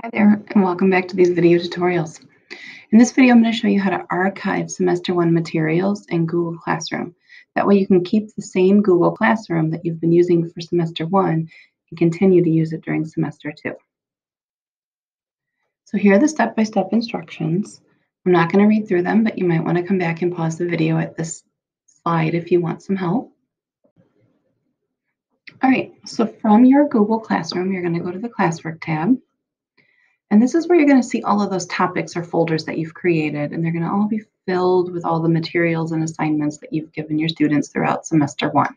Hi there, and welcome back to these video tutorials. In this video, I'm going to show you how to archive Semester 1 materials in Google Classroom. That way you can keep the same Google Classroom that you've been using for Semester 1 and continue to use it during Semester 2. So here are the step-by-step instructions. I'm not going to read through them, but you might want to come back and pause the video at this slide if you want some help. All right, so from your Google Classroom, you're going to go to the Classwork tab. And this is where you're going to see all of those topics or folders that you've created, and they're going to all be filled with all the materials and assignments that you've given your students throughout Semester 1.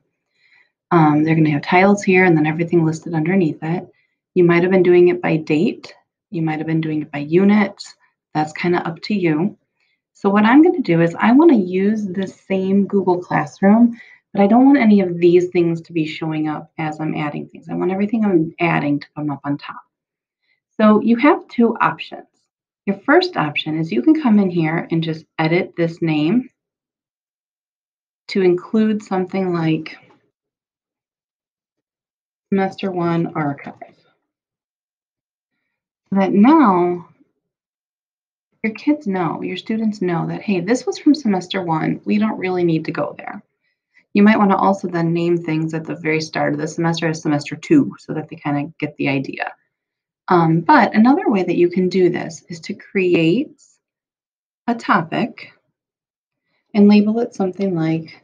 They're going to have titles here and then everything listed underneath it. You might have been doing it by date. You might have been doing it by unit. That's kind of up to you. So what I'm going to do is I want to use the same Google Classroom, but I don't want any of these things to be showing up as I'm adding things. I want everything I'm adding to come up on top. So you have two options. Your first option is you can come in here and just edit this name to include something like Semester 1 Archive. So that now your kids know, your students know that, hey, this was from Semester 1. We don't really need to go there. You might want to also then name things at the very start of the semester as Semester 2 so that they kind of get the idea. But another way that you can do this is to create a topic and label it something like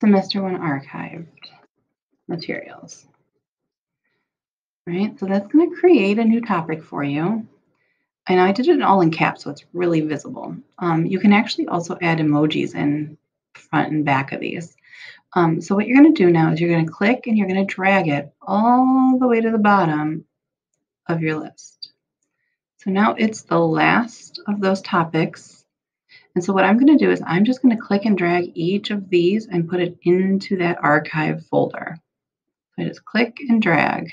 Semester 1 archived materials. Right, so that's going to create a new topic for you. And I did it all in caps, so it's really visible. You can actually also add emojis in front and back of these. So what you're going to do now is you're going to click and you're going to drag it all the way to the bottom of your list. So now it's the last of those topics. And so what I'm going to do is I'm just going to click and drag each of these and put it into that archive folder. So I just click and drag.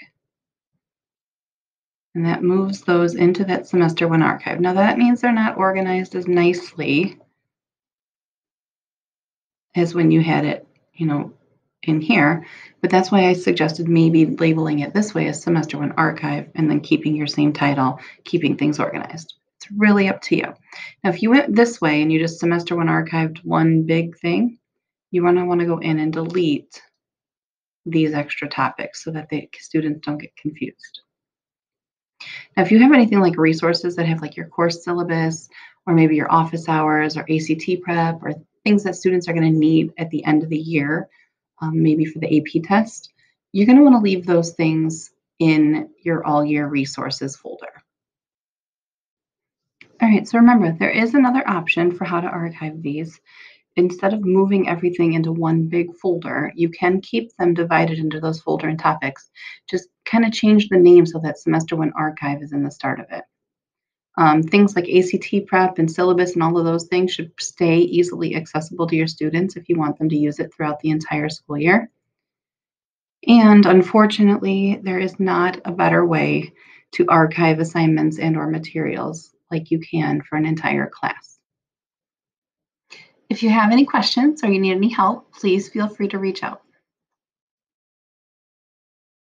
And that moves those into that Semester 1 archive. Now that means they're not organized as nicely as when you had it, in here. But that's why I suggested maybe labeling it this way as Semester 1 archive and then keeping your same title, keeping things organized. It's really up to you. Now, if you went this way and you just Semester 1 archived one big thing, you want to go in and delete these extra topics so that the students don't get confused. Now, if you have anything like resources that have like your course syllabus or maybe your office hours or ACT prep or things that students are going to need at the end of the year, maybe for the AP test, you're going to want to leave those things in your all year resources folder. All right, so remember, there is another option for how to archive these. Instead of moving everything into one big folder, you can keep them divided into those folder and topics. Just kind of change the name so that Semester 1 archive is in the start of it. Things like ACT prep and syllabus and all of those things should stay easily accessible to your students if you want them to use it throughout the entire school year. And unfortunately, there is not a better way to archive assignments and or materials like you can for an entire class. If you have any questions or you need any help, please feel free to reach out.